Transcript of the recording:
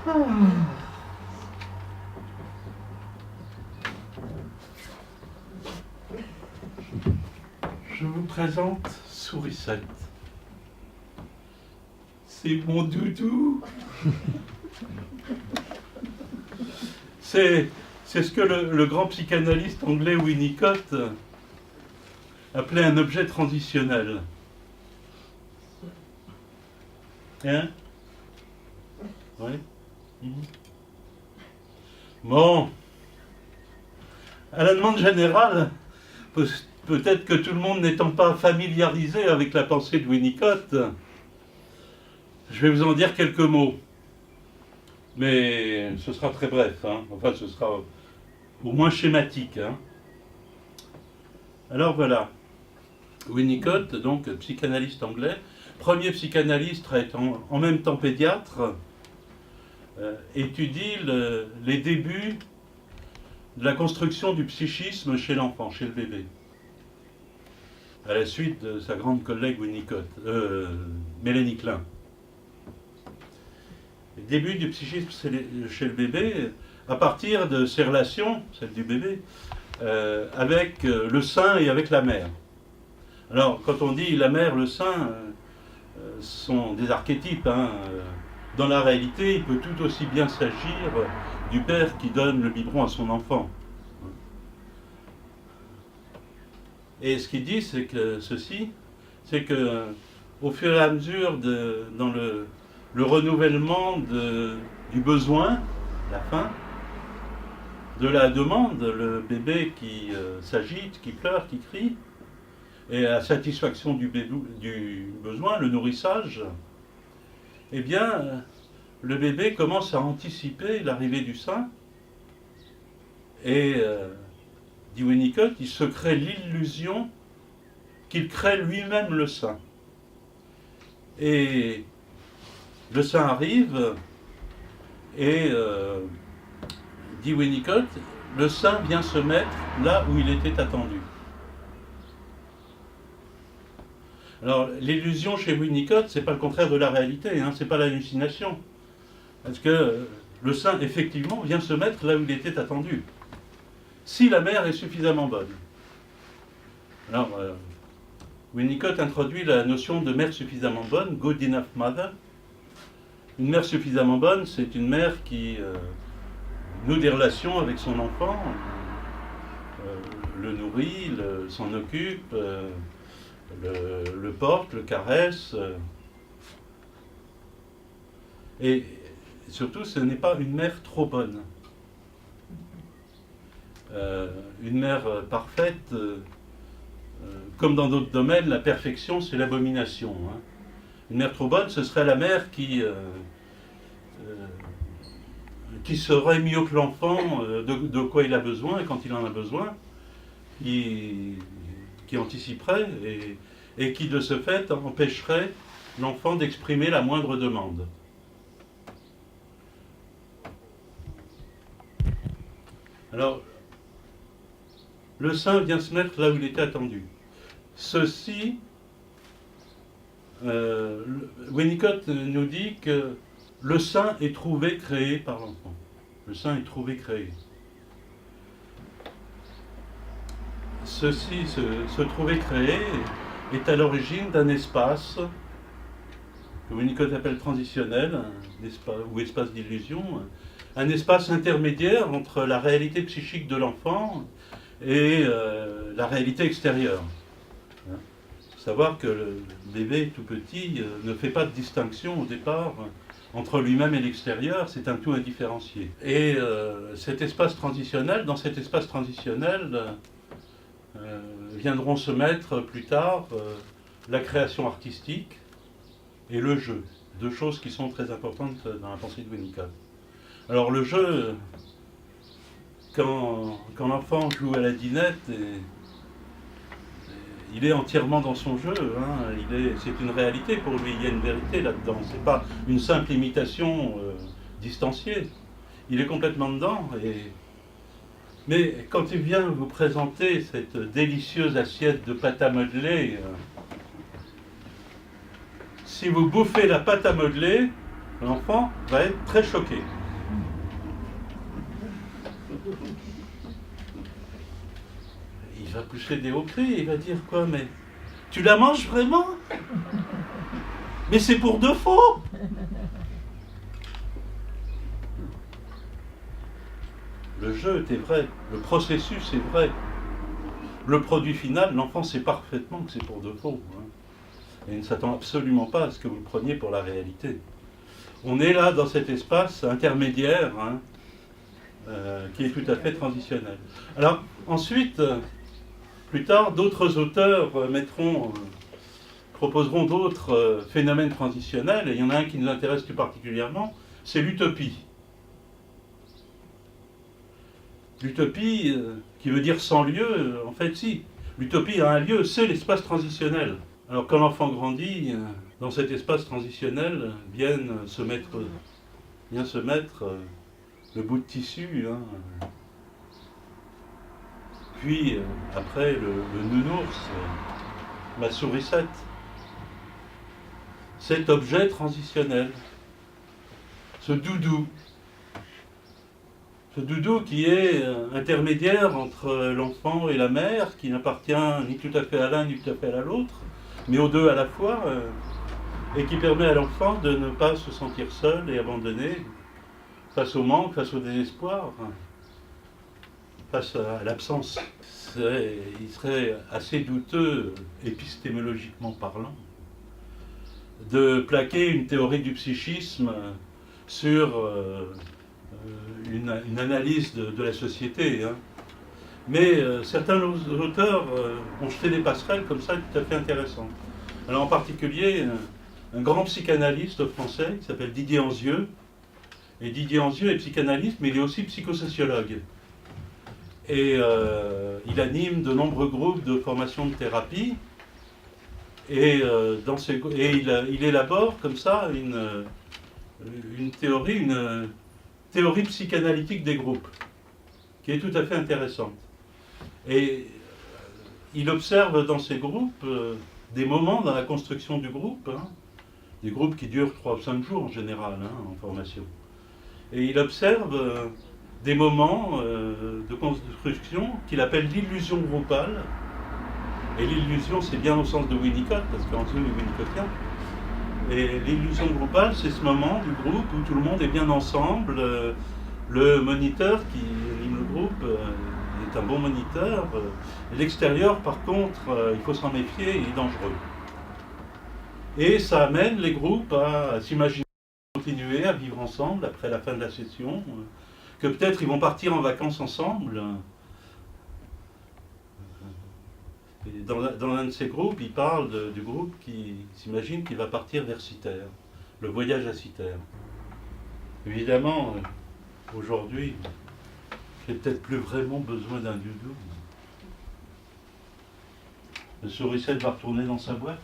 Je vous présente Sourisette. C'est mon doudou. C'est ce que le grand psychanalyste anglais Winnicott appelait un objet transitionnel. Hein? Oui. Bon. À la demande générale, peut-être que tout le monde n'étant pas familiarisé avec la pensée de Winnicott, je vais vous en dire quelques mots. Mais ce sera très bref, hein. Enfin ce sera au moins schématique. Hein. Alors voilà, Winnicott, donc psychanalyste anglais, premier psychanalyste à être en même temps pédiatre, étudie les débuts de la construction du psychisme chez l'enfant, chez le bébé, à la suite de sa grande collègue Winnicott, Mélanie Klein. Le début du psychisme chez le bébé, à partir de ses relations, celle du bébé, avec le sein et avec la mère. Alors, quand on dit la mère, le sein, sont des archétypes. Hein. Dans la réalité, il peut tout aussi bien s'agir du père qui donne le biberon à son enfant. Et ce qu'il dit, c'est que c'est que au fur et à mesure dans le renouvellement du besoin, la faim, de la demande, le bébé qui s'agite, qui pleure, qui crie, et la satisfaction du besoin, le nourrissage, eh bien, le bébé commence à anticiper l'arrivée du sein, et, dit Winnicott, il se crée l'illusion qu'il crée lui-même le sein. Et le sein arrive, et, dit Winnicott, le sein vient se mettre là où il était attendu. Alors, l'illusion chez Winnicott, c'est pas le contraire de la réalité, hein, c'est pas l'hallucination. Parce que le sein, effectivement, vient se mettre là où il était attendu. Si la mère est suffisamment bonne. Alors, Winnicott introduit la notion de mère suffisamment bonne, good enough mother. Une mère suffisamment bonne, c'est une mère qui noue des relations avec son enfant, le nourrit, s'en occupe, le porte, le caresse. Et surtout, ce n'est pas une mère trop bonne. Une mère parfaite, comme dans d'autres domaines, la perfection, c'est l'abomination. Hein. Une mère trop bonne, ce serait la mère qui saurait mieux que l'enfant de quoi il a besoin, et quand il en a besoin, qui anticiperait et qui, de ce fait, empêcherait l'enfant d'exprimer la moindre demande. Alors, le sein vient se mettre là où il était attendu. Ceci, Winnicott nous dit que le sein est trouvé, créé par l'enfant. Le sein est trouvé, créé. Ceci, se trouver créé, est à l'origine d'un espace que Winnicott appelle transitionnel, ou espace d'illusion, un espace intermédiaire entre la réalité psychique de l'enfant et la réalité extérieure. Il faut savoir que le bébé tout petit ne fait pas de distinction au départ entre lui-même et l'extérieur, c'est un tout indifférencié. Et cet espace transitionnel, dans cet espace transitionnel, viendront se mettre plus tard la création artistique et le jeu, deux choses qui sont très importantes dans la pensée de Winnicott. Alors le jeu, quand l'enfant joue à la dinette, il est entièrement dans son jeu, hein, c'est une réalité pour lui, il y a une vérité là-dedans, c'est pas une simple imitation distanciée, il est complètement dedans. Mais quand il vient vous présenter cette délicieuse assiette de pâte à modeler, si vous bouffez la pâte à modeler, l'enfant va être très choqué. Il va pousser des hauts cris, il va dire quoi, mais tu la manges vraiment? Mais c'est pour de faux! Le jeu était vrai, le processus est vrai. Le produit final, l'enfant sait parfaitement que c'est pour de faux. Hein. Et il ne s'attend absolument pas à ce que vous le preniez pour la réalité. On est là dans cet espace intermédiaire hein, qui est tout à fait transitionnel. Alors ensuite, plus tard, d'autres auteurs proposeront d'autres phénomènes transitionnels, et il y en a un qui nous intéresse plus particulièrement, c'est l'utopie. L'utopie, qui veut dire sans lieu, en fait si. L'utopie a un lieu, c'est l'espace transitionnel. Alors quand l'enfant grandit, dans cet espace transitionnel, vient se mettre le bout de tissu, hein. Puis après le nounours, ma sourisette. Cet objet transitionnel, ce doudou qui est intermédiaire entre l'enfant et la mère, qui n'appartient ni tout à fait à l'un ni tout à fait à l'autre, mais aux deux à la fois, et qui permet à l'enfant de ne pas se sentir seul et abandonné face au manque, face au désespoir, face à l'absence. Il serait assez douteux, épistémologiquement parlant, de plaquer une théorie du psychisme sur une analyse de la société. Hein. Mais certains auteurs ont jeté des passerelles comme ça tout à fait intéressantes. Alors en particulier, un grand psychanalyste français qui s'appelle Didier Anzieux. Et Didier Anzieux est psychanalyste, mais il est aussi psychosociologue. Et il anime de nombreux groupes de formation de thérapie. Et il élabore comme ça une théorie psychanalytique des groupes, qui est tout à fait intéressante. Et il observe dans ces groupes des moments dans la construction du groupe, hein, des groupes qui durent 3 ou 5 jours en général hein, en formation. Et il observe des moments de construction qu'il appelle l'illusion groupale. Et l'illusion, c'est bien au sens de Winnicott, parce qu'Anzieux est winnicottien. Et l'illusion groupale, c'est ce moment du groupe où tout le monde est bien ensemble. Le moniteur qui anime le groupe est un bon moniteur. L'extérieur, par contre, il faut s'en méfier, il est dangereux. Et ça amène les groupes à s'imaginer continuer à vivre ensemble après la fin de la session, que peut-être ils vont partir en vacances ensemble. Et dans l'un de ces groupes, il parle du groupe qui s'imagine qu'il va partir vers Cythère, le voyage à Cythère. Évidemment, aujourd'hui, j'ai peut-être plus vraiment besoin d'un doudou. Le sourisette va retourner dans sa boîte.